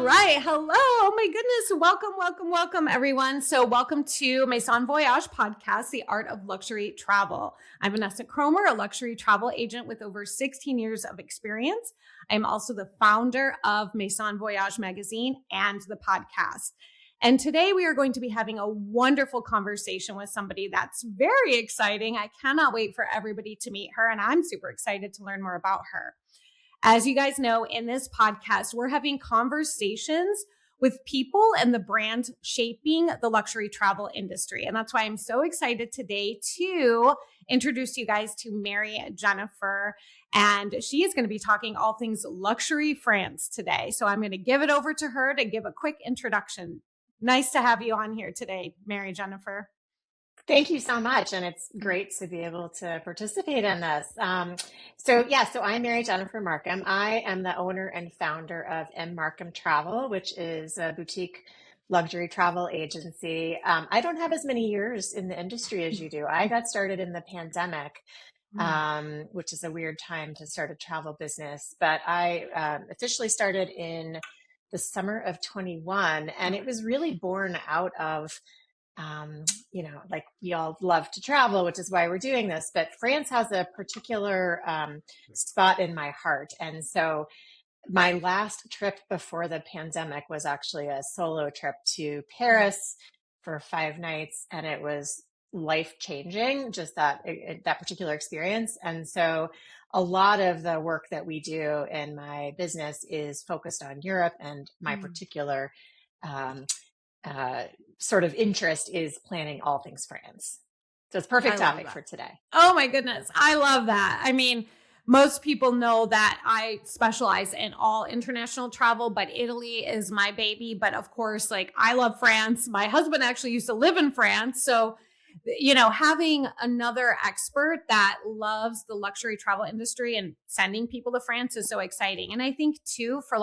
right. Hello. Oh my goodness. Welcome, welcome, welcome, everyone. So welcome to Maison Voyage podcast, The Art of Luxury Travel. I'm Vanessa Cromer, a luxury travel agent with over 16 years of experience. I'm also the founder of Maison Voyage magazine and the podcast. And today we are going to be having a wonderful conversation with somebody that's very exciting. I cannot wait for everybody to meet her, and I'm super excited to learn more about her. As you guys know, in this podcast, we're having conversations with people and the brand shaping the luxury travel industry. And that's why I'm so excited today to introduce you guys to Merry Jennifer. And she is going to be talking all things luxury France today. So I'm going to give it over to her to give a quick introduction. Nice to have you on here today, Merry Jennifer. Thank you so much. And it's great to be able to participate in this. So I'm Merry Jennifer Markham. I am the owner and founder of Markham Travel, which is a boutique luxury travel agency. I don't have as many years in the industry as you do. I got started in the pandemic, which is a weird time to start a travel business. But I officially started in the summer of 21, and it was really born out of like we all love to travel, which is why we're doing this, but France has a particular spot in my heart. And so my last trip before the pandemic was actually a solo trip to Paris for 5 nights. And it was life-changing, just that particular experience. And so a lot of the work that we do in my business is focused on Europe, and my particular sort of interest is planning all things France. So it's perfect topic for today. Oh my goodness. I love that. I mean, most people know that I specialize in all international travel, but Italy is my baby. But of course, I love France. My husband actually used to live in France. So, having another expert that loves the luxury travel industry and sending people to France is so exciting. And I think too, for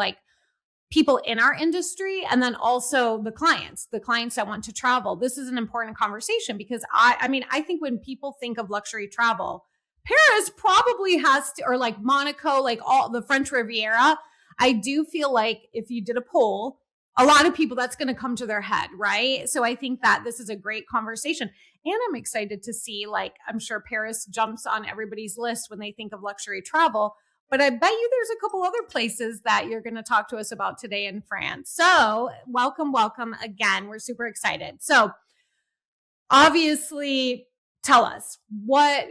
people in our industry, and then also the clients that want to travel. This is an important conversation because I think when people think of luxury travel, Paris probably has to, or Monaco, all the French Riviera. I do feel like if you did a poll, a lot of people that's going to come to their head, right? So I think that this is a great conversation. And I'm excited to see, I'm sure Paris jumps on everybody's list when they think of luxury travel. But I bet you there's a couple other places that you're going to talk to us about today in France. So welcome again. We're super excited. So obviously, tell us what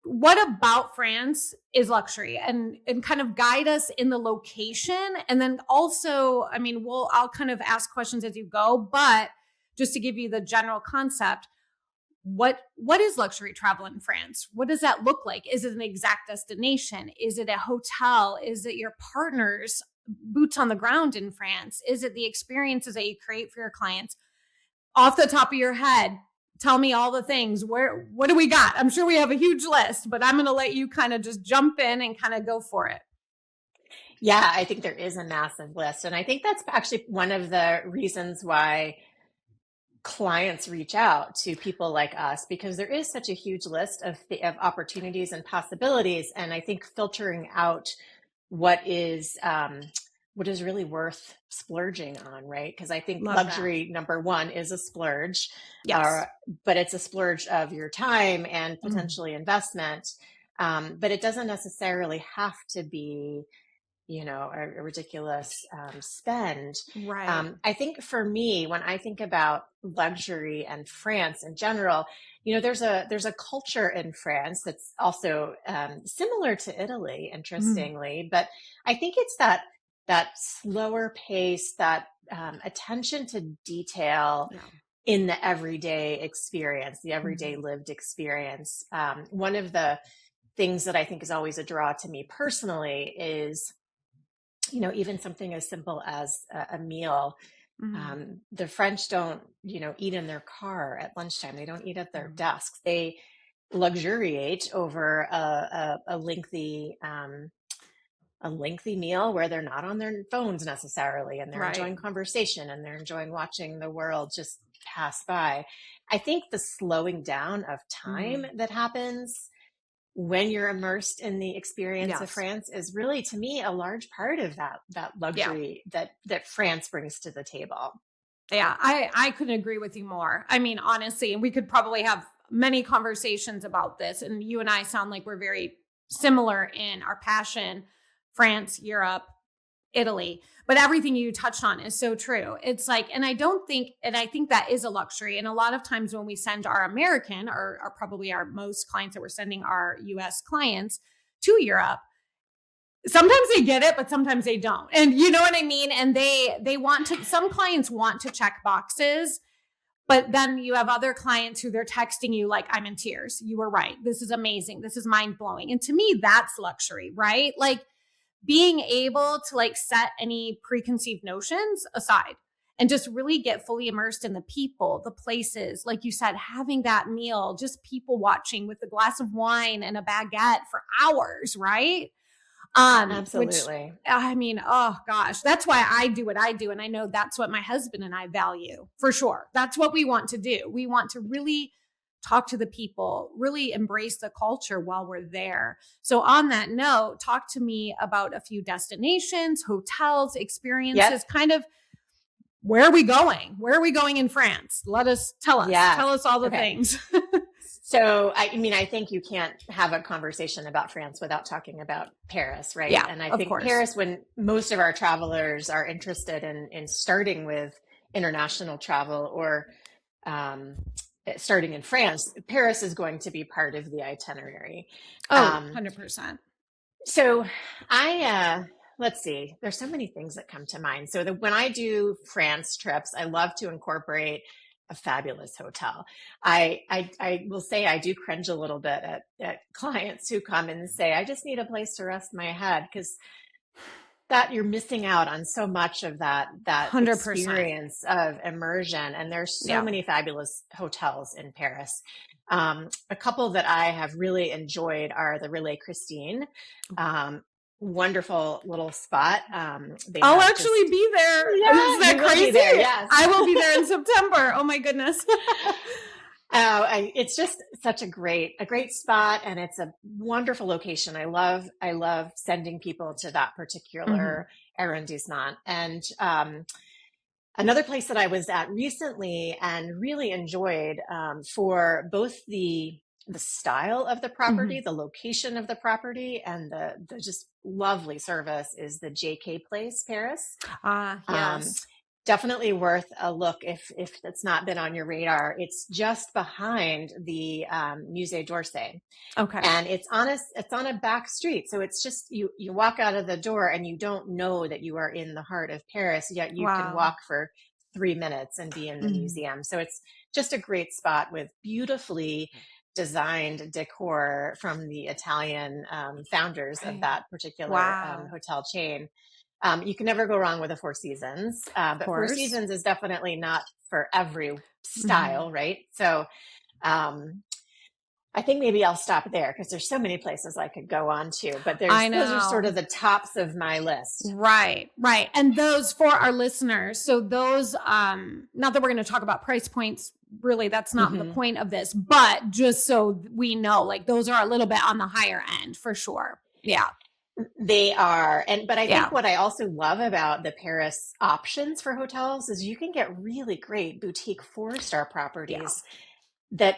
about France is luxury, and kind of guide us in the location. And then also, I'll kind of ask questions as you go, but just to give you the general concept, what is luxury travel in France? What does that look like? Is it an exact destination? Is it a hotel? Is it your partner's boots on the ground in France? Is it the experiences that you create for your clients? Off the top of your head, tell me all the things. What do we got? I'm sure we have a huge list, but I'm going to let you kind of just jump in and kind of go for it. Yeah, I think there is a massive list. And I think that's actually one of the reasons why clients reach out to people like us, because there is such a huge list of opportunities and possibilities. And I think filtering out what is really worth splurging on, right? Because I think luxury, number one, is a splurge, but it's a splurge of your time and potentially investment. But it doesn't necessarily have to be a ridiculous spend. Right. I think for me, when I think about luxury and France in general, there's a culture in France that's also similar to Italy, interestingly. But I think it's that slower pace, that attention to detail in the everyday experience, the everyday lived experience. One of the things that I think is always a draw to me personally is even something as simple as a meal. The French don't, eat in their car at lunchtime. They don't eat at their desks. They luxuriate over a lengthy meal where they're not on their phones necessarily, and they're enjoying conversation, and they're enjoying watching the world just pass by. I think the slowing down of time that happens when you're immersed in the experience of Yes. France is really, to me, a large part of that Yeah. luxury that France brings to the table. Yeah. I couldn't agree with you more. I mean, honestly, and we could probably have many conversations about this. And you and I sound like we're very similar in our passion, France, Europe, Italy. But everything you touched on is so true. It's like, and I think that is a luxury. And a lot of times when we send our American or probably our most clients that we're sending our US clients to Europe, sometimes they get it, but sometimes they don't. And you know what I mean? And they want to, some clients want to check boxes, but then you have other clients who they're texting you like, I'm in tears. You were right. This is amazing. This is mind blowing. And to me, that's luxury, right? Like being able to like set any preconceived notions aside and just really get fully immersed in the people, the places, like you said, having that meal, just people watching with a glass of wine and a baguette for hours, right? Which Absolutely. I mean, oh gosh, that's why I do what I do. And I know that's what my husband and I value for sure. That's what we want to do. We want to really talk to the people, really embrace the culture while we're there. So on that note, talk to me about a few destinations, hotels, Yep. experiences, kind of where are we going? Where are we going in France? Tell Yeah. us all the Okay. things. So, I mean, I think you can't have a conversation about France without talking about Paris, right? Yeah, And I of think course. Paris, when most of our travelers are interested in starting with international travel or um, starting in France, Paris is going to be part of the itinerary. Oh, Um, 100%. so let's see, there's so many things that come to mind. So when I do France trips, I love to incorporate a fabulous hotel. I will say I do cringe a little bit at clients who come and say, I just need a place to rest my head, because that you're missing out on so much of that 100%. experience of immersion. And there's so Yeah. many fabulous hotels in Paris. A couple that I have really enjoyed are the Relais Christine. Wonderful little spot. They I'll have actually just, be there. yeah, Is that you will be crazy? there. Yes. I will be there in September. Oh my goodness. It's just such a great spot, and it's a wonderful location. I love sending people to that Hmm. particular arrondissement. And another place that I was at recently and really enjoyed, for both the style of the Hmm. property, the location of the property, and the just lovely service, is the JK Place, Paris. Ah, Um, yes. Definitely worth a look if it's not been on your radar. It's just behind the Musée d'Orsay, Okay. and it's on a back street. So it's just you walk out of the door and you don't know that you are in the heart of Paris. Yet you can Wow. walk for 3 minutes and be in the Mhm. museum. So it's just a great spot with beautifully designed decor from the Italian founders of Right. that particular Wow. hotel chain. You can never go wrong with a Four Seasons, Of but Four course. Seasons is definitely not for every Hmm. style, right? So um, I think maybe I'll stop there because there's so many places I could go on to, but I those are sort know. of the tops of my list. Right, right. And those for our listeners. So those not that we're going to talk about price points, really that's not the Hmm. point of this, but just so we know, like those are a little bit on the higher end for sure. Yeah. They are. But I think Yeah. what I also love about the Paris options for hotels is you can get really great boutique 4-star Yeah. properties that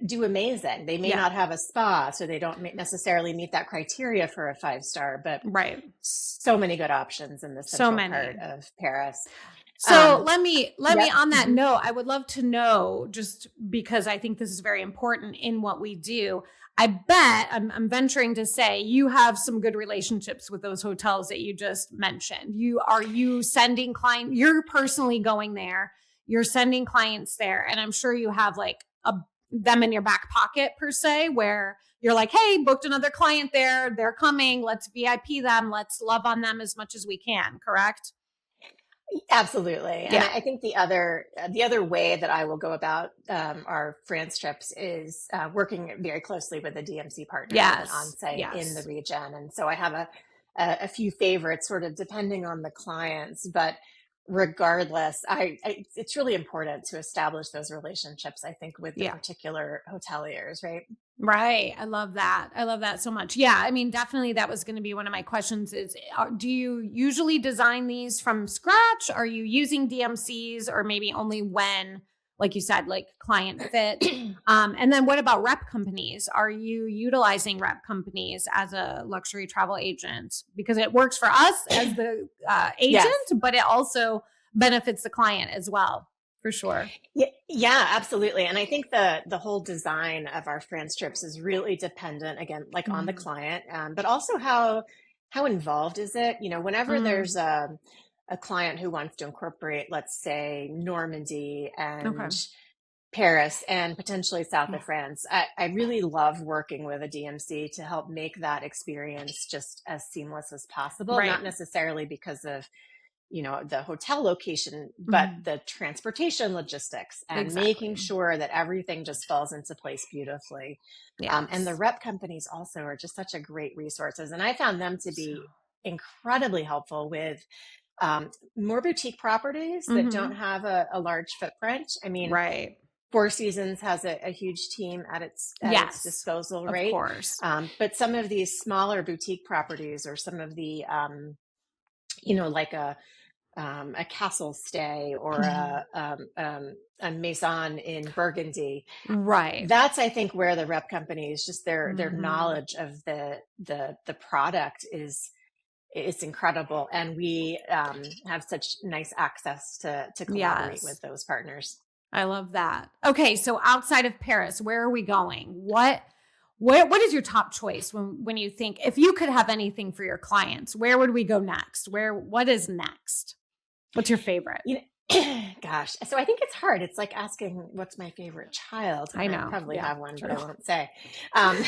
do amazing. They may Yeah. not have a spa, so they don't necessarily meet that criteria for a 5-star, but Right. so many good options in the So central part many. of Paris. So Um, let me yep. on that Hmm. note, I would love to know, just because I think this is very important in what we do. I bet I'm venturing to say you have some good relationships with those hotels that you just mentioned. You sending client, you're personally going there, you're sending clients there, and I'm sure you have like them in your back pocket per se, where you're like, hey, booked another client there, they're coming, let's VIP them, let's love on them as much as we can, correct? Absolutely. And Yeah. I think the other way that I will go about our France trips is working very closely with a DMC partner with an Yes. on-site in the Yes. region. And so I have a few favorites, sort of depending on the clients, but regardless, it's really important to establish those relationships, I think, with the Yeah. particular hoteliers, right? Right. I love that. I love that so much. Yeah. I mean, definitely that was going to be one of my questions is, do you usually design these from scratch? Are you using DMCs or maybe only when, like you said, like client fit? And then what about rep companies? Are you utilizing rep companies as a luxury travel agent? Because it works for us as the agent, Yes. but it also benefits the client as well, for sure. Yeah, yeah, absolutely. And I think the whole design of our France trips is really dependent, again, like on the Mm. client, but also how involved is it? You know, whenever Mm. there's a client who wants to incorporate, let's say, Normandy Okay. and Paris and potentially south of Yeah. France, I really love working with a DMC to help make that experience just as seamless as possible, Right. not necessarily because of the hotel location, but Mhm. the transportation logistics and making Exactly. sure that everything just falls into place beautifully. And the Yes. rep companies also are just such a great resources. And I found them to So, be incredibly helpful with more boutique properties that don't mhm. have a large footprint. I mean, Right. Four Seasons has a huge team at its Yes, disposal, of right? course. But some of these smaller boutique properties or some of the like a castle stay or Mhm. a maison in Burgundy. Right. That's, I think, where the rep companies, just their Mhm. knowledge of the product is incredible, and we have such nice access to collaborate with Yes. those partners. I love that. Okay, so outside of Paris, where are we going? What is your top choice when you think if you could have anything for your clients, where would we go next? What is next? What's your favorite? You know, gosh, so I think it's hard. It's like asking what's my favorite child, and I I know. probably Yeah, have one, but true. I won't say. Um,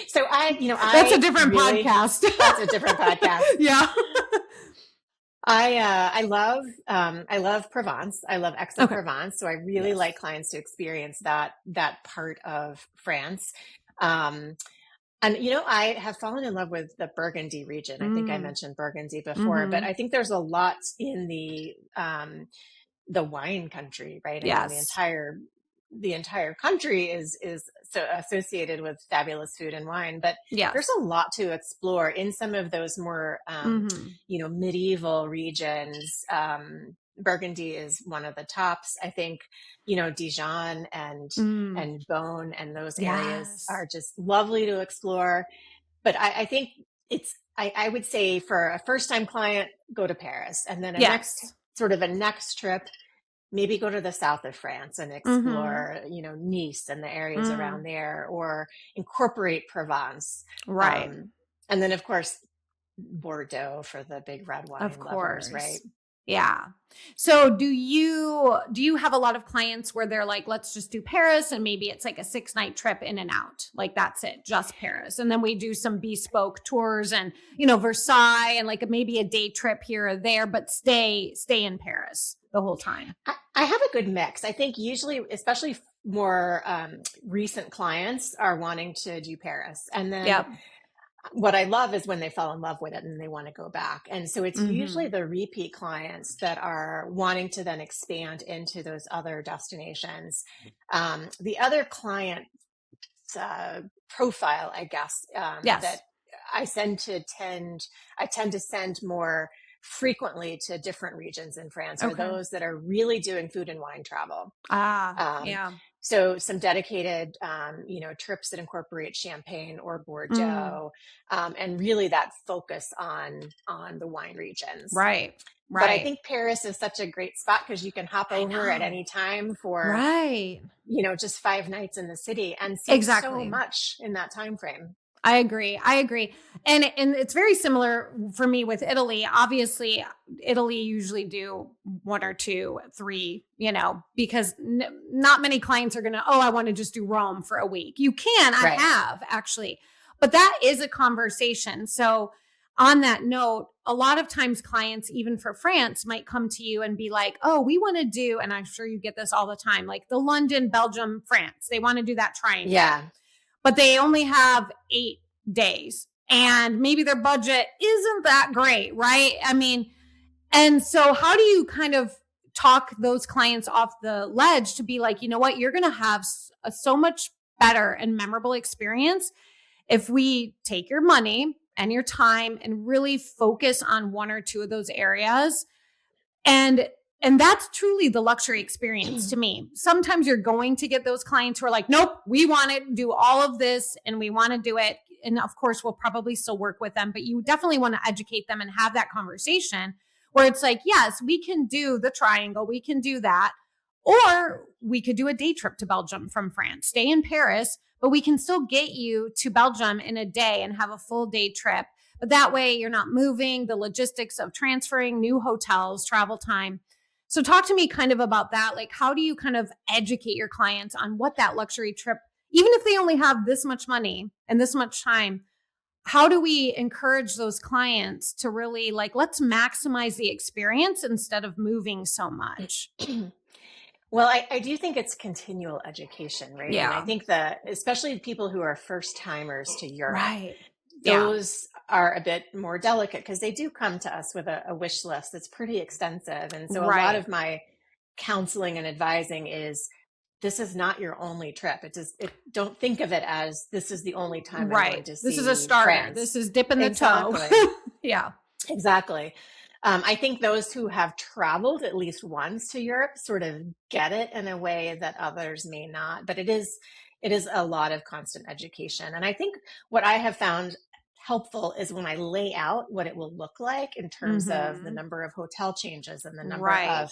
so That's a I different really, podcast. that's a different podcast. Yeah. I love Provence. I love Okay. Aix-en-Provence. So I really like Yes. clients to experience that part of France. Um, and I have fallen in love with the Burgundy region. I think I Mm. mentioned Burgundy before, but Mhm. I think there's a lot in the wine country, right? I mean, Yes. the entire country is so associated with fabulous food and wine, but there's Yes. a lot to explore in some of those more Mhm. medieval regions. Burgundy is one of the tops. I think Dijon Mm. and Beaune and those areas Yes. are just lovely to explore. But I think I would say for a first time client, go to Paris, and then Yes. a next trip, maybe go to the south of France and Mhm. explore, Nice and the areas around Mm. there, or incorporate Provence. Right. Um, and then, of course, Bordeaux for the big red Of wine lovers, right? course. Yeah. So do you have a lot of clients where they're like, let's just do Paris and maybe it's like a 6-night trip in and out. Like that's it, just Paris. And then we do some bespoke tours and, Versailles and like maybe a day trip here or there, but stay in Paris the whole time. I have a good mix. I think usually, especially more recent clients are wanting to do Paris. And then Yep. what I love is when they fall in love with it and they want to go back. And so it's usually Mhm. the repeat clients that are wanting to then expand into those other destinations. The other client profile, I guess, that Yes. I tend to send more frequently to different regions in France are Okay. those that are really doing food and wine travel. Ah, Um, yeah. so some dedicated, trips that incorporate Champagne or Mm. Bordeaux, and really that focus on the wine regions. Right. But I Right. think Paris is such a great spot because you can hop I over at know. any time for, Right. just 5 nights in the city and see so Exactly. much in that time frame. I agree. I agree. And it's very similar for me with Italy. Obviously, Italy usually do one or two, three, because not many clients are going to, oh, I want to just do Rome for a week. You can, I Right. have actually, but that is a conversation. So on that note, a lot of times clients, even for France, might come to you and be like, oh, we want to do, and I'm sure you get this all the time, like the London, Belgium, France. They want to do that triangle, Yeah. but they only have 8 days and maybe their budget isn't that great, right? I mean, and so how do you kind of talk those clients off the ledge to be like, you know what, you're going to have so much better and memorable experience if we take your money and your time and really focus on one or two of those areas. And that's truly the luxury experience to me. Sometimes you're going to get those clients who are like, nope, we want to do all of this and we want to do it. And of course, we'll probably still work with them, but you definitely want to educate them and have that conversation where it's like, yes, we can do the triangle. We can do that. Or we could do a day trip to Belgium from France, stay in Paris, but we can still get you to Belgium in a day and have a full day trip. But that way you're not moving, the logistics of transferring, new hotels, travel time. So talk to me kind of about that. Like, how do you kind of educate your clients on what that luxury trip, even if they only have this much money and this much time, how do we encourage those clients to really like, let's maximize the experience instead of moving so much? Well, I do think it's continual education, right? Yeah. And I think that especially people who are first timers to Europe, Right. those are a bit more delicate because they do come to us with a wish list that's pretty extensive. And so a lot of my counseling and advising is this is not your only trip. Don't think of it as this is the only time I'm going to see This is a starter. France. This is dipping the toe. Yeah. Exactly. I think those who have traveled at least once to Europe sort of get it in a way that others may not, but it is a lot of constant education. And I think what I have found helpful is when I lay out what it will look like in terms of the number of hotel changes and the number of,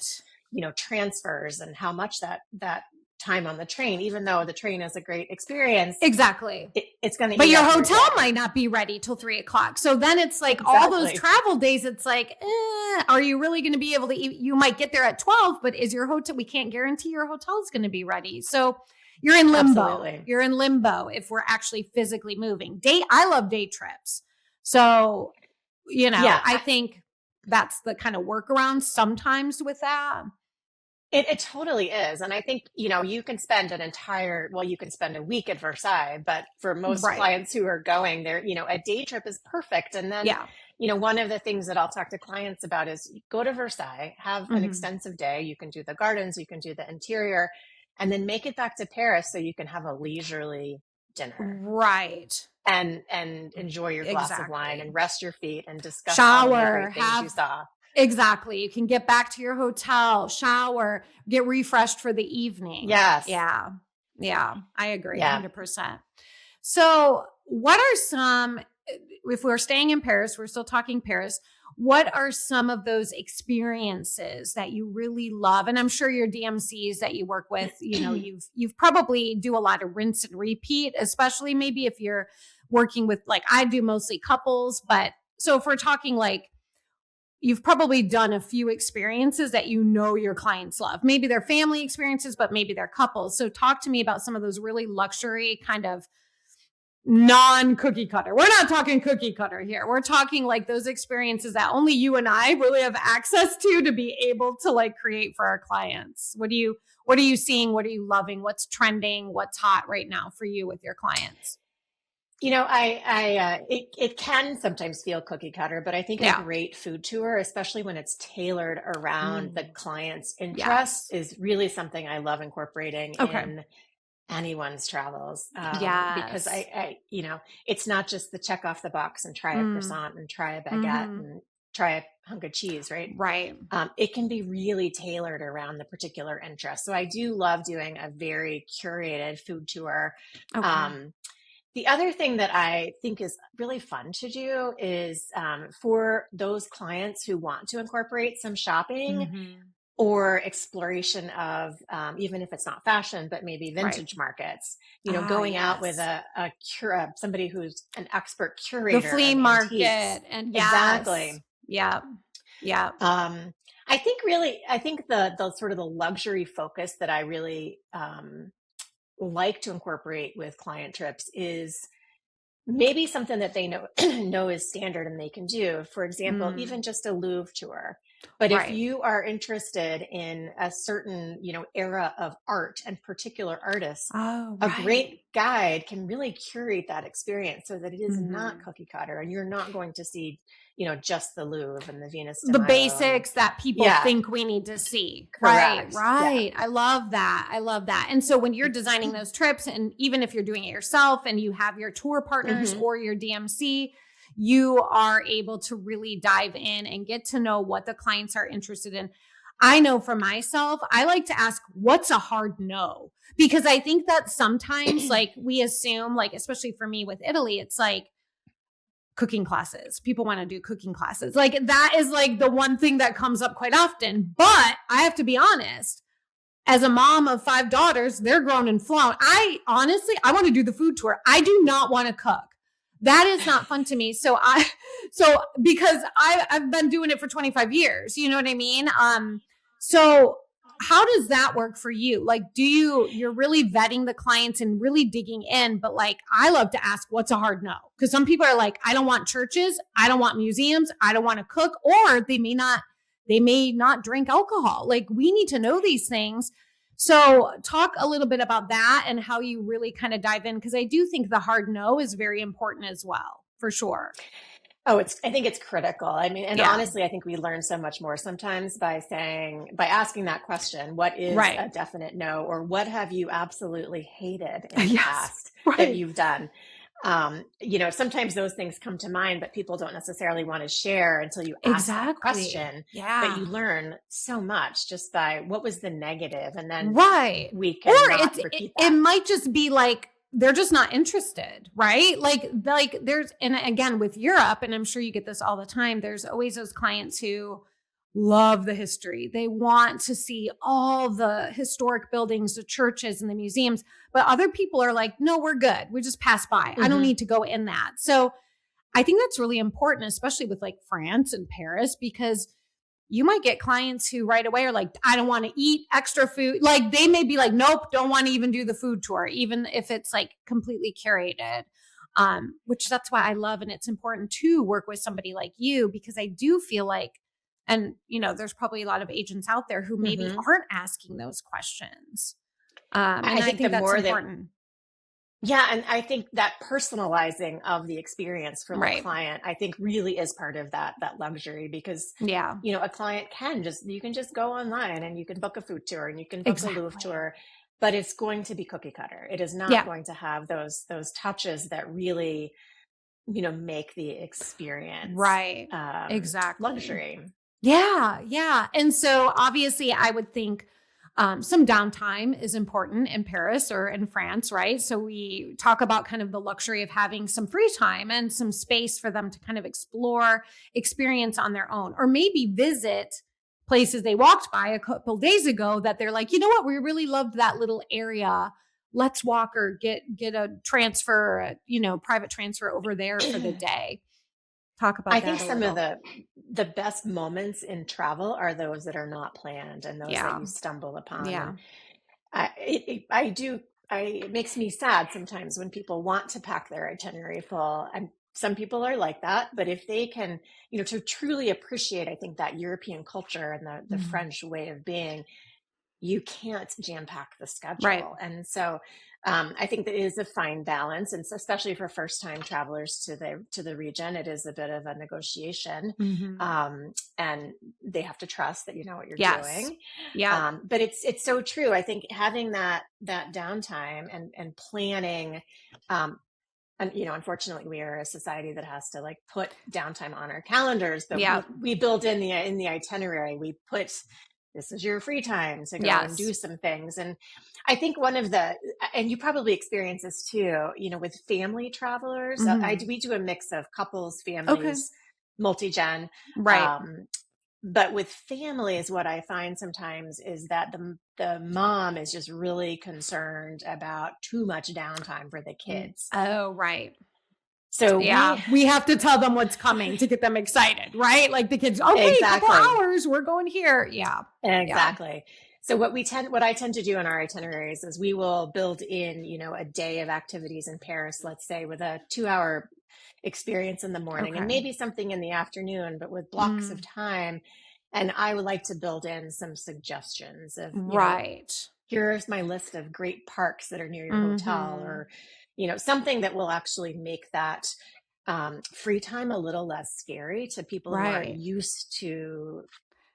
transfers and how much that time on the train, even though the train is a great experience. Exactly. It's going to, but your hotel might not be ready till 3:00. So then it's like all those travel days, it's like, are you really going to be able to eat? You might get there at 12, but is your hotel, we can't guarantee your hotel is going to be ready. So you're in limbo. Absolutely. You're in limbo if we're actually physically moving. I love day trips. So, I think that's the kind of workaround sometimes with that. It totally is. And I think, you can spend you can spend a week at Versailles, but for most clients who are going there, a day trip is perfect. And then, one of the things that I'll talk to clients about is go to Versailles, have an extensive day. You can do the gardens, you can do the interior, and then make it back to Paris so you can have a leisurely dinner. Right. And enjoy your glass of wine and rest your feet and discuss all the great things you saw. Exactly. You can get back to your hotel, shower, get refreshed for the evening. Yes. Yeah. Yeah. I agree. 100%. So what are some, if we're staying in Paris, we're still talking Paris, what are some of those experiences that you really love? And I'm sure your DMCs that you work with, you've probably do a lot of rinse and repeat, especially maybe if you're working with, like I do mostly couples, but so if we're talking like, you've probably done a few experiences that your clients love. Maybe they're family experiences, but maybe they're couples. So talk to me about some of those really luxury kind of non-cookie cutter. We're not talking cookie cutter here. We're talking like those experiences that only you and I really have access to be able to like create for our clients. What are you seeing? What are you loving? What's trending? What's hot right now for you with your clients? It can sometimes feel cookie cutter, but I think a great food tour, especially when it's tailored around the client's interests, is really something I love incorporating in anyone's travels. Because it's not just the check off the box and try a croissant and try a baguette and try a hunk of cheese, right? Right. It can be really tailored around the particular interest. So I do love doing a very curated food tour. Okay. The other thing that I think is really fun to do is for those clients who want to incorporate some shopping or exploration of, even if it's not fashion, but maybe vintage markets, going out with somebody who's an expert curator. The flea market. And exactly. Yeah. Yeah. I think the sort of the luxury focus that I really, like to incorporate with client trips is maybe something that they know is standard and they can do. For example, even just a Louvre tour. But if Right. you are interested in a certain, era of art and particular artists, Oh, a right. great guide can really curate that experience so that it is not Hmm. cookie cutter and you're not going to see, just the Louvre and the Venus de The Milo and basics that people yeah, think we need to see. Right, correct. Yeah. right. I love that. I love that. And so when you're designing those trips, and even if you're doing it yourself and you have your tour partners Hmm. or your DMC, you are able to really dive in and get to know what the clients are interested in. I know for myself, I like to ask, what's a hard no? Because I think that sometimes, like, we assume, like, especially for me with Italy, it's like, cooking classes. People want to do cooking classes. Like, that is like the one thing that comes up quite often. But I have to be honest, as a mom of 5 daughters, they're grown and flown. I honestly, I want to do the food tour. I do not want to cook. That is not fun to me. So because I've been doing it for 25 years, you know what I mean? So how does that work for you? Like, you're really vetting the clients and really digging in, but like, I love to ask, what's a hard no? Because some people are like, I don't want churches. I don't want museums. I don't want to cook, or they may not drink alcohol. Like, we need to know these things. So talk a little bit about that and how you really kind of dive in. Because I do think the hard no is very important as well, for sure. Oh, I think it's critical. I mean, and Yeah. honestly, I think we learn so much more sometimes by asking that question, what is Right. a definite no, or what have you absolutely hated in the Yes. past that Right. you've done? Sometimes those things come to mind, but people don't necessarily want to share until you ask that Exactly. question. But Yeah. you learn so much just by what was the negative, and then Right. we Or can not repeat it that. might just be like they're just not interested, right? Like there's, and again with Europe, and I'm sure you get this all the time, there's always those clients who love the history. They want to see all the historic buildings, the churches and the museums, but other people are like, "No, we're good. We just pass by. I don't Hmm. need to go in that." So I think that's really important, especially with like France and Paris, because you might get clients who right away are like, I don't want to eat extra food. Like, they may be like, nope, don't want to even do the food tour, even if it's like completely curated. Which that's why I love, and it's important to work with somebody like you, because I do feel like, and there's probably a lot of agents out there who maybe Hmm. aren't asking those questions. I And I think the think that's more that important. Yeah, and I think that personalizing of the experience for the Right. client, I think really is part of that luxury because, Yeah, a client you can just go online and you can book a food tour and you can book a Louvre exactly. tour, but it's going to be cookie cutter. It is not Yeah, going to have those touches that really, make the experience right. Exactly. luxury. Yeah, yeah. And so obviously, I would think some downtime is important in Paris or in France, right? So we talk about kind of the luxury of having some free time and some space for them to kind of explore, experience on their own, or maybe visit places they walked by a couple days ago that they're like, you know what, we really loved that little area. Let's walk or get a transfer, private transfer over there for the day. Talk I about think that a some of little. the best moments in travel are those that are not planned and those that Yeah. you stumble upon. And Yeah. it makes me sad sometimes when people want to pack their itinerary full, and some people are like that. But if they can, to truly appreciate, I think that European culture and the Mhm. French way of being, you can't jam pack the Right. schedule. And so I think that it is a fine balance, and so especially for first time travelers to the region, it is a bit of a negotiation, Mhm. and they have to trust that you know what you're Yes. doing. Yep. But it's so true. I think having that downtime and planning. And unfortunately, we are a society that has to like put downtime on our calendars, but we Yep. we build in the itinerary. We put this is your free time to go and Yes. do some things. And I think and you probably experience this too, with family travelers. Mhm. We do a mix of couples, Okay. families, multi-gen. Right. Um, but with families, what I find sometimes is that the mom is just really concerned about too much downtime for the kids. Oh, right. So Yeah. we We have to tell them what's coming to get them excited, right? Like the kids, okay, a couple exactly. hours, we're going here. Yeah. Yeah. Exactly. So what I tend to do in our itineraries is we will build in, a day of activities in Paris, let's say with a 2 hour experience in the morning and Okay. maybe something in the afternoon, but with blocks of Mm. time. And I would like to build in some suggestions of, Right. here's my list of great parks that are near your hotel, Mm-hmm. or, something that will actually make that free time a little less scary to people who aren't Right. used to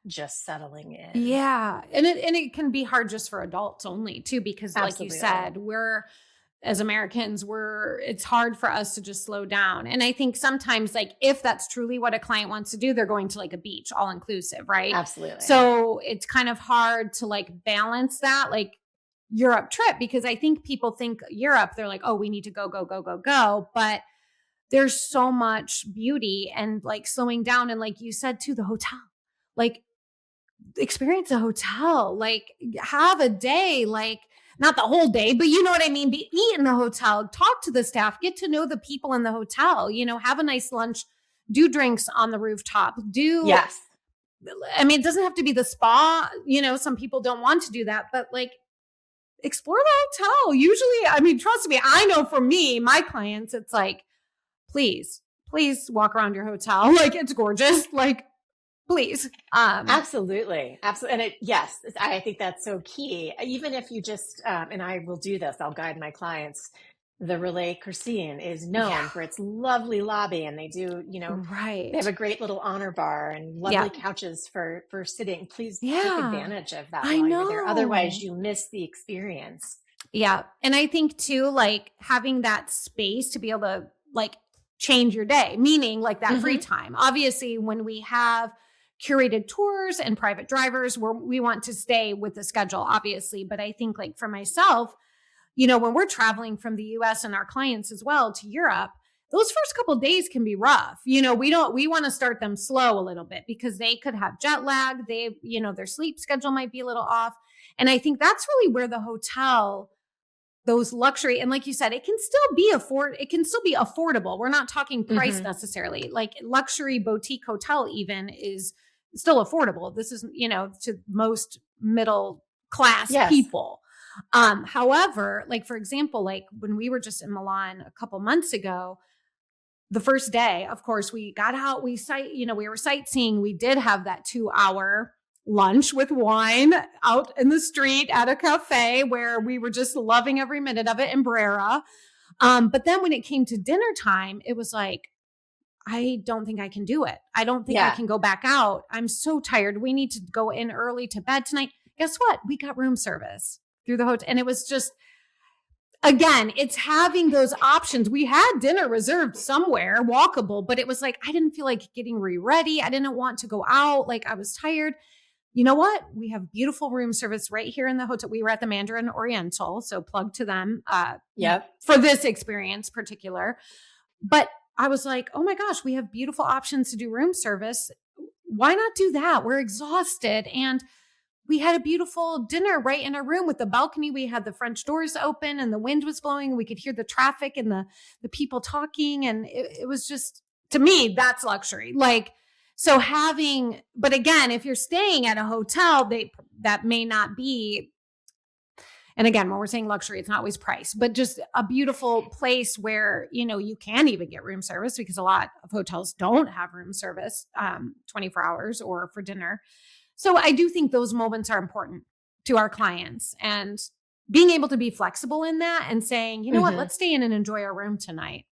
just settling in. Yeah. And it can be hard just for adults only too, because like you Absolutely. said, as Americans, it's hard for us to just slow down. And I think sometimes, like, if that's truly what a client wants to do, they're going to like a beach, all inclusive, right? Absolutely. So it's kind of hard to like balance that, like Europe trip, because I think people think Europe, they're like, oh, we need to go, go, go, go, go. But there's so much beauty and like slowing down. And like you said too, the hotel, like experience a hotel, like have a day, like not the whole day, but you know what I mean? Eat in the hotel, talk to the staff, get to know the people in the hotel, have a nice lunch, do drinks on the rooftop, Yes. it doesn't have to be the spa. Some people don't want to do that, but like explore the hotel. Usually, trust me, I know for me, my clients, it's like, please walk around your hotel. Like it's gorgeous. Like, please. Absolutely. Absolutely. And yes, I think that's so key. Even if you just, and I will do this, I'll guide my clients. The Relais Christine is known for its lovely lobby, and they do, right. they have a great little honor bar and lovely couches for sitting. Please take advantage of that while you're there. Otherwise, you miss the experience. Yeah. And I think too, like having that space to be able to like change your day, meaning like that free time. Obviously, when we have curated tours and private drivers, we want to stay with the schedule, obviously. But I think like for myself, when we're traveling from the US and our clients as well to Europe, those first couple of days can be rough. We want to start them slow a little bit because they could have jet lag. Their sleep schedule might be a little off. And I think that's really where the hotel, those luxury, and like you said, it can still be affordable. We're not talking price necessarily. Like luxury boutique hotel even is still affordable. This is, to most middle class people. However, like for example, like when we were just in Milan a couple months ago, the first day, of course, we got out, we were sightseeing. We did have that 2-hour lunch with wine out in the street at a cafe where we were just loving every minute of it in Brera. But then when it came to dinner time, it was like, I don't think I can do it. I don't think I can go back out. I'm so tired. We need to go in early to bed tonight. Guess what? We got room service through the hotel. And it was just, again, it's having those options. We had dinner reserved somewhere, walkable, but it was like, I didn't feel like getting ready. I didn't want to go out. Like I was tired. You know what? We have beautiful room service right here in the hotel. We were at the Mandarin Oriental, so plug to them for this experience particular. But I was like, oh my gosh, we have beautiful options to do room service. Why not do that? We're exhausted. And we had a beautiful dinner right in our room with the balcony. We had the French doors open and the wind was blowing. We could hear the traffic and the people talking. And it was just, to me, that's luxury. Like, so but again, if you're staying at a hotel, that may not be, and again, when we're saying luxury, it's not always price, but just a beautiful place where, you can even get room service, because a lot of hotels don't have room service 24 hours or for dinner. So I do think those moments are important to our clients, and being able to be flexible in that and saying, you know what, let's stay in and enjoy our room tonight.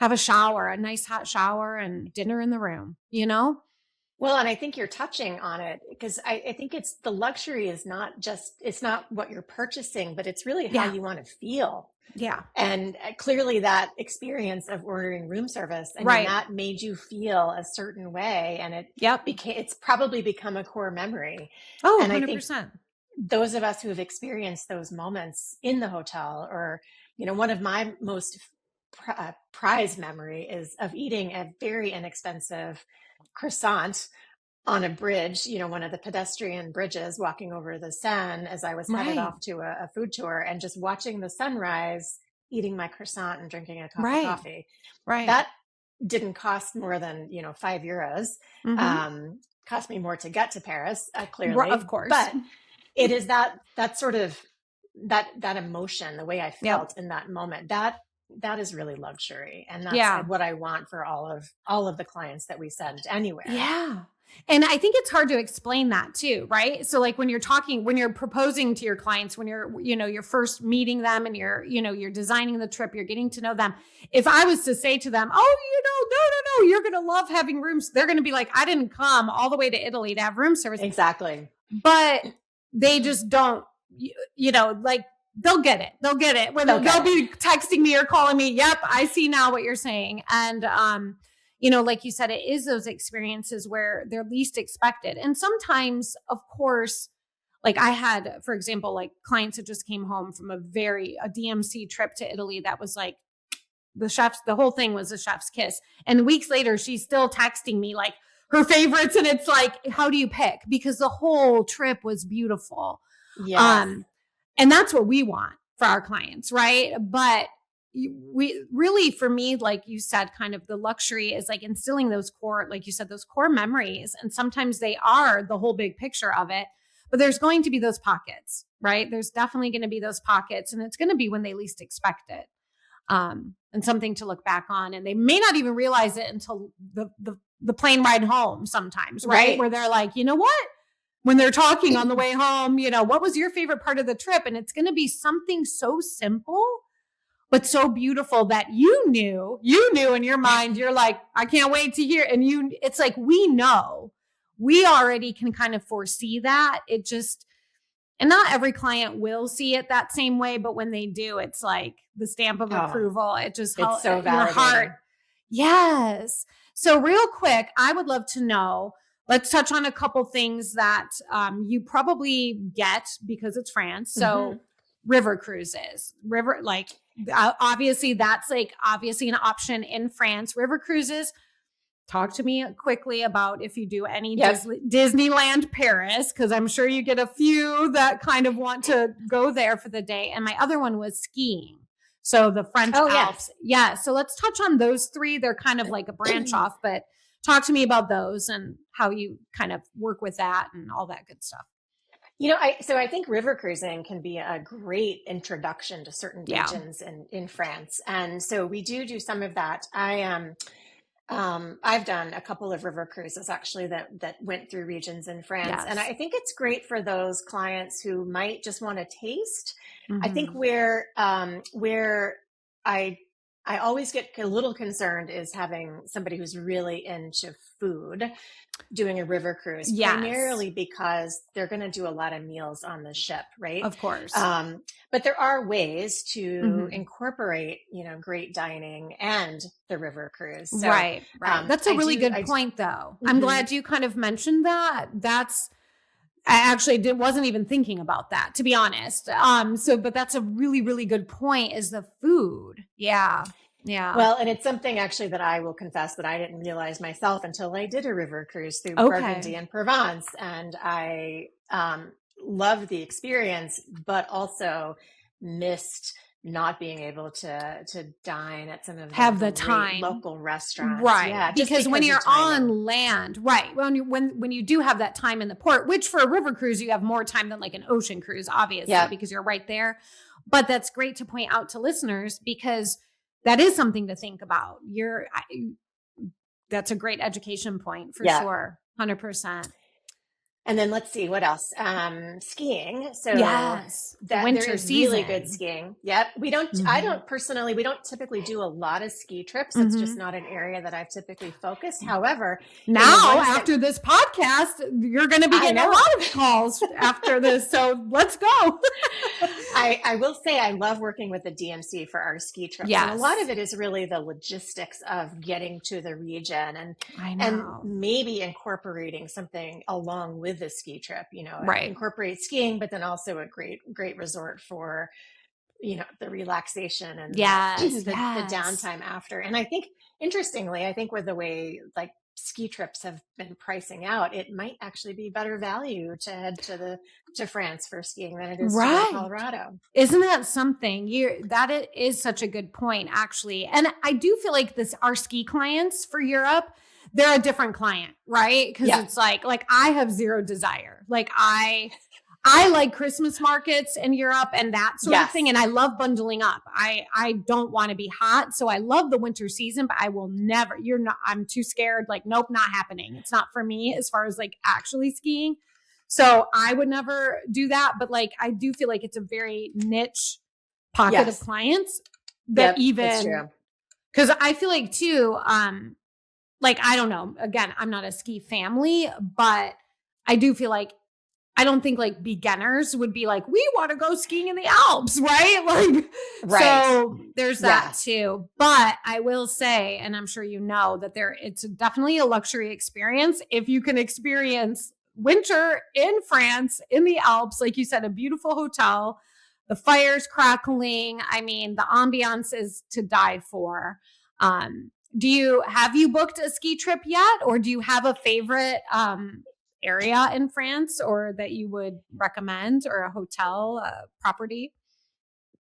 Have a shower, a nice hot shower, and dinner in the room, Well, and I think you're touching on it, because I think it's the luxury is it's not what you're purchasing, but it's really how you want to feel. Yeah. And clearly that experience of ordering room service, and that made you feel a certain way. And it's probably become a core memory. Oh, and 100%. I think those of us who have experienced those moments in the hotel, or, one of my most prized memory is of eating a very inexpensive croissant on a bridge, one of the pedestrian bridges, walking over the Seine as I was headed off to a food tour, and just watching the sunrise, eating my croissant and drinking a cup of coffee. Right. That didn't cost more than, €5. Cost me more to get to Paris, clearly. Of course. But it is that sort of, that emotion, the way I felt in that moment, that that is really luxury. And that's Yeah. what I want for all of the clients that we send anywhere. Yeah. And I think it's hard to explain that too, right? So like when you're proposing to your clients, when you're first meeting them and you're designing the trip, you're getting to know them. If I was to say to them, oh, no, you're going to love having rooms. They're going to be like, I didn't come all the way to Italy to have room service. Exactly. But they just don't, like they'll get it. They'll get it when they'll be texting me or calling me. Yep. I see now what you're saying. And, like you said, it is those experiences where they're least expected. And sometimes, of course, like I had, for example, like clients that just came home from a DMC trip to Italy that was like the whole thing was a chef's kiss. And weeks later, she's still texting me like her favorites. And it's like, how do you pick? Because the whole trip was beautiful. Yes. And that's what we want for our clients, right? But we really, for me, like you said, kind of the luxury is like instilling those core, like you said, those core memories. And sometimes they are the whole big picture of it, but there's going to be those pockets, right? There's definitely going to be those pockets, and it's going to be when they least expect it. And something to look back on, and they may not even realize it until the plane ride home sometimes, right? Where they're like, you know what? When they're talking on the way home, what was your favorite part of the trip? And it's going to be something so simple, but so beautiful that you knew in your mind, you're like, I can't wait to hear. And it's like, we already can kind of foresee that. And not every client will see it that same way, but when they do, it's like the stamp of approval. It just helps so your heart. Yes. So real quick, I would love to know, let's touch on a couple things that you probably get because it's France. So river cruises, obviously that's obviously an option in France. River cruises. Talk to me quickly about if you do any Disneyland Paris, because I'm sure you get a few that kind of want to go there for the day. And my other one was skiing. So the French Alps. Yes. Yeah. So let's touch on those three. They're kind of like a branch off, but talk to me about those and how you kind of work with that and all that good stuff. I think river cruising can be a great introduction to certain regions in France. And so we do some of that. I've done a couple of river cruises actually that went through regions in France. Yes. And I think it's great for those clients who might just want to taste. I think where I always get a little concerned is having somebody who's really into food doing a river cruise, primarily because they're going to do a lot of meals on the ship, right? Of course. But there are ways to incorporate, great dining and the river cruise. So, right. That's a really good point, though. I'm glad you kind of mentioned that. I actually wasn't even thinking about that, to be honest. But that's a really, really good point, is the food. Yeah. Yeah. Well, and it's something actually that I will confess that I didn't realize myself until I did a river cruise through Burgundy and Provence. And I loved the experience, but also missed not being able to dine at some of the time local restaurants. Right. Yeah, because when you're on land, right. When you do have that time in the port, which for a river cruise, you have more time than like an ocean cruise, obviously, because you're right there. But that's great to point out to listeners, because that is something to think about. That's a great education point for sure. 100%. And then let's see what else. Skiing. So the winter season. Really good skiing. Yep. We don't typically do a lot of ski trips. It's just not an area that I've typically focused. However, now after this podcast, you're going to be getting a lot of calls after this. So let's go. I will say I love working with the DMC for our ski trips. Yes. And a lot of it is really the logistics of getting to the region and maybe incorporating something along with the ski trip, incorporate skiing, but then also a great resort for, the relaxation and the downtime after. And I think, interestingly, with the way like ski trips have been pricing out, it might actually be better value to head to France for skiing than it is to Colorado. Isn't that something? That is such a good point, actually. And I do feel like our ski clients for Europe, they're a different client, right? Because it's like I have zero desire. Like I I like Christmas markets in Europe and that sort of thing. Yes. And I love bundling up. I don't want to be hot. So I love the winter season, but I will never, I'm too scared. Like, nope, not happening. It's not for me as far as like actually skiing. So I would never do that. But like, I do feel like it's a very niche pocket of clients that that's true. because I feel like too, like, I don't know, again, I'm not a ski family, but I do feel like I don't think like beginners would be like, we want to go skiing in the Alps, right? Like, so there's that too. But I will say, and I'm sure you know that it's definitely a luxury experience. If you can experience winter in France, in the Alps, like you said, a beautiful hotel, the fires crackling. I mean, the ambiance is to die for. Have you booked a ski trip yet? Or do you have a favorite, area in France or that you would recommend, or a hotel property?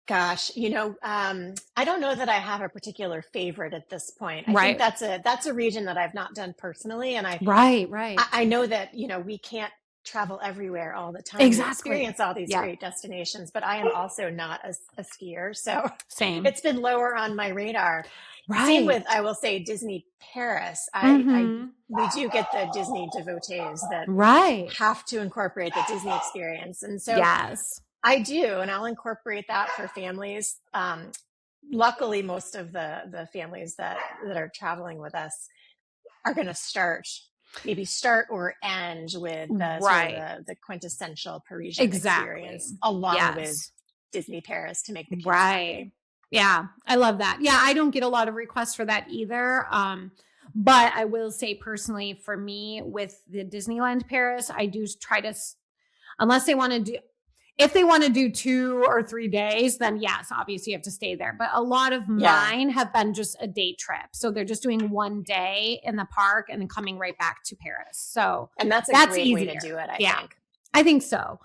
Gosh, I don't know that I have a particular favorite at this point. I think that's a region that I've not done personally. And I know that, we can't travel everywhere all the time. Exactly. To experience all these great destinations, but I am also not a skier. So same. It's been lower on my radar. Right. Same with, I will say, Disney Paris. We do get the Disney devotees that have to incorporate the Disney experience. And so I do, and I'll incorporate that for families. Luckily, most of the families that are traveling with us are going to start or end with the quintessential Parisian experience along with Disney Paris to make the case happy. Yeah, I love that. Yeah, I don't get a lot of requests for that either. But I will say personally, for me with the Disneyland Paris, I do try to, if they want to do 2 or 3 days, then yes, obviously you have to stay there. But a lot of mine have been just a day trip. So they're just doing 1 day in the park and then coming right back to Paris. So and that's a great way to do it, I think. I think so.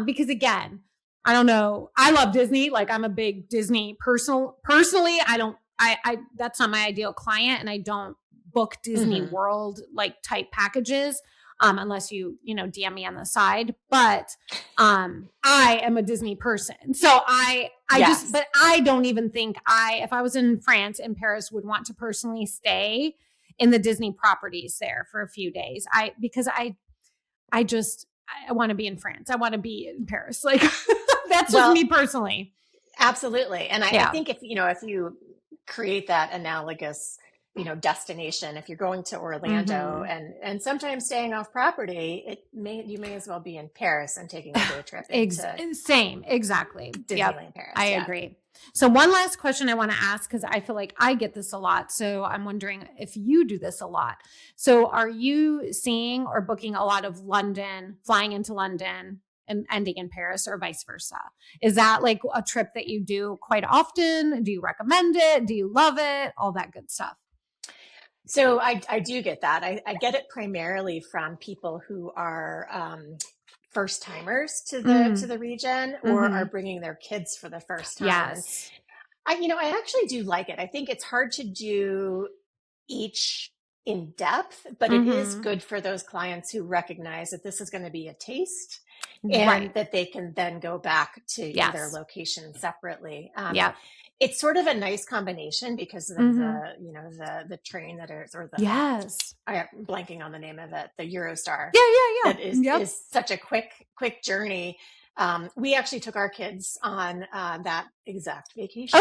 Because again, I don't know. I love Disney. Like, I'm a big Disney personally. I that's not my ideal client, and I don't book Disney World like type packages unless you DM me on the side. But I am a Disney person, so but I don't even think if I was in France and Paris would want to personally stay in the Disney properties there for a few days. Because I want to be in France. I want to be in Paris. Like. That's just me personally. Absolutely. And I think if you create that analogous, destination, if you're going to Orlando and sometimes staying off property, you may as well be in Paris and taking a day trip. Exactly. Disneyland Paris. I agree. So one last question I want to ask, because I feel like I get this a lot. So I'm wondering if you do this a lot. So are you seeing or booking a lot of flying into London and ending in Paris, or vice versa? Is that like a trip that you do quite often? Do you recommend it? Do you love it? All that good stuff. So I do get that. I get it primarily from people who are first timers to the region or are bringing their kids for the first time. Yes. I actually do like it. I think it's hard to do each in depth, but it is good for those clients who recognize that this is going to be a taste. And that they can then go back to their location separately. It's sort of a nice combination because of the train that is, or the I'm blanking on the name of it, the Eurostar. That is such a quick journey. We actually took our kids on that exact vacation.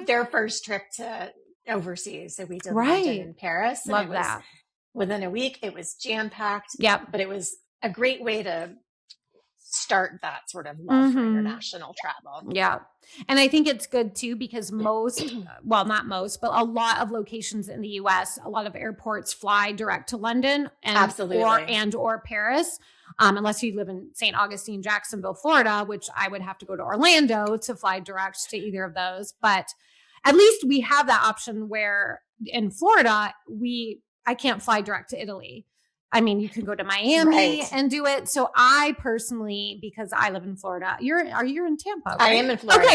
Their first trip to overseas. So we did London and Paris. Love that. Within a week, it was jam-packed. But it was a great way to start that sort of love for international travel. Yeah. And I think it's good too, because not most, but a lot of locations in the US, a lot of airports fly direct to London or Paris. Unless you live in St. Augustine, Jacksonville, Florida, which I would have to go to Orlando to fly direct to either of those. But at least we have that option where in Florida, I can't fly direct to Italy. I mean, you can go to Miami and do it. So I personally, because I live in Florida, you're in Tampa, right? I am in Florida.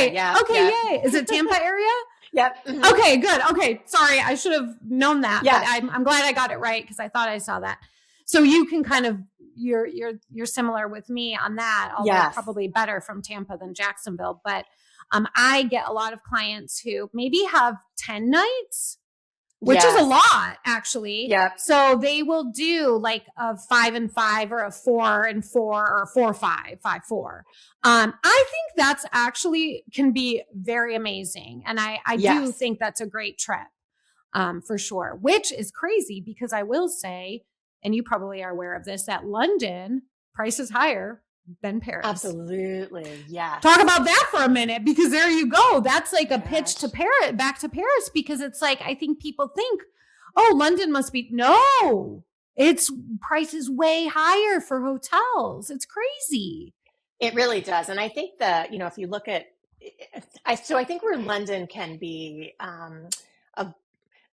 Okay. Yay. Is it Tampa area? Yep. Okay, good. Okay. Sorry. I should have known that, but I'm glad I got it right because I thought I saw that. So you can kind of, you're similar with me on that, although Yes. probably better from Tampa than Jacksonville. But I get a lot of clients who maybe have 10 nights, which is a lot actually. Yep. So they will do like a 5 and 5 or a 4 and 4 or 4 5, 5 4. I think that's actually can be very amazing. And I do think that's a great trip for sure, which is crazy because I will say, and you probably are aware of this, that London price is higher than Paris. Absolutely. Yes. Talk about that for a minute, because there you go. That's like a pitch to Paris, back to Paris, because it's like, I think people think, oh, London must be, no, it's price is way higher for hotels. It's crazy. It really does. And I think that, if you look at, I think where London can be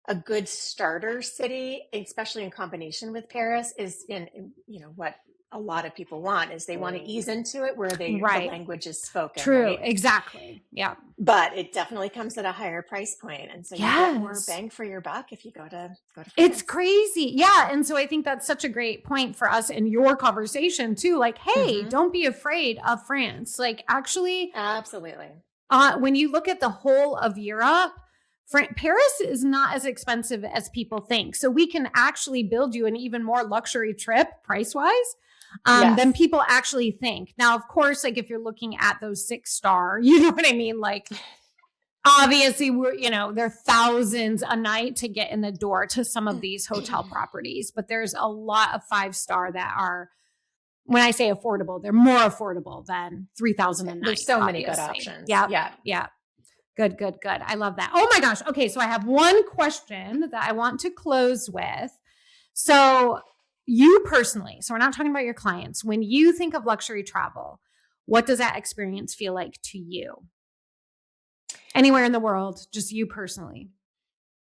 a good starter city, especially in combination with Paris, is in what a lot of people want is they want to ease into it where the language is spoken. True. Right? Exactly. Yeah. But it definitely comes at a higher price point. And so you get more bang for your buck if you go to France. It's crazy. Yeah. And so I think that's such a great point for us in your conversation too. Like, hey, don't be afraid of France. Like actually. Absolutely. When you look at the whole of Europe, Paris is not as expensive as people think. So we can actually build you an even more luxury trip price-wise than people actually think. Now, of course, like if you're looking at those 6-star, you know what I mean? Like obviously there are thousands a night to get in the door to some of these hotel properties, but there's a lot of 5-star that are, when I say affordable, they're more affordable than 3,000 a night. There's so many good options. Yeah. Good. I love that. Oh my gosh. Okay. So I have one question that I want to close with. So you personally, so we're not talking about your clients. When you think of luxury travel, what does that experience feel like to you? Anywhere in the world, just you personally.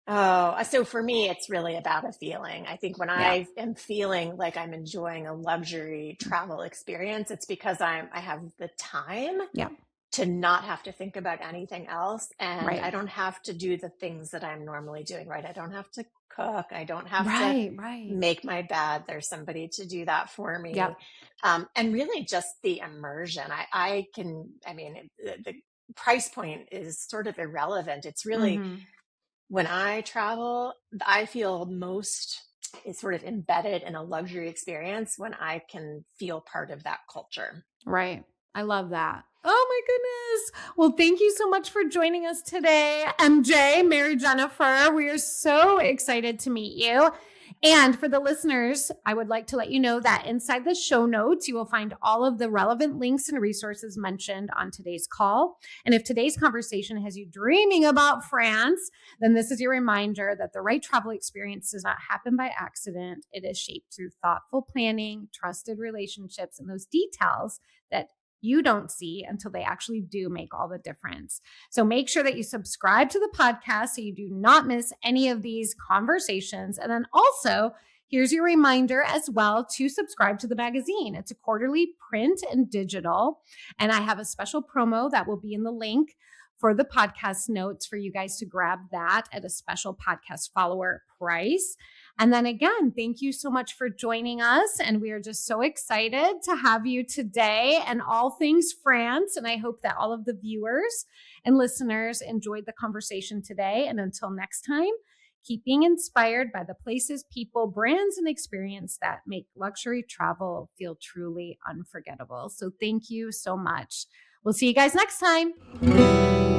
Oh, so for me, it's really about a feeling. I think when I am feeling like I'm enjoying a luxury travel experience, it's because I have the time to not have to think about anything else. And I don't have to do the things that I'm normally doing, right? I don't have to cook. I don't have to make my bed. There's somebody to do that for me. And really just the immersion. The price point is sort of irrelevant. It's really, when I travel, I feel most is sort of embedded in a luxury experience when I can feel part of that culture. Right. I love that. Oh my goodness. Well, thank you so much for joining us today, MJ, Merry Jennifer. We are so excited to meet you. And for the listeners, I would like to let you know that inside the show notes, you will find all of the relevant links and resources mentioned on today's call. And if today's conversation has you dreaming about France, then this is your reminder that the right travel experience does not happen by accident. It is shaped through thoughtful planning, trusted relationships, and those details that you don't see until they actually do make all the difference. So make sure that you subscribe to the podcast so you do not miss any of these conversations. And then also, here's your reminder as well to subscribe to the magazine. It's a quarterly print and digital. And I have a special promo that will be in the link for the podcast notes for you guys to grab that at a special podcast follower price. And then again, thank you so much for joining us. And we are just so excited to have you today and all things France. And I hope that all of the viewers and listeners enjoyed the conversation today. And until next time, keep being inspired by the places, people, brands, and experience that make luxury travel feel truly unforgettable. So thank you so much. We'll see you guys next time.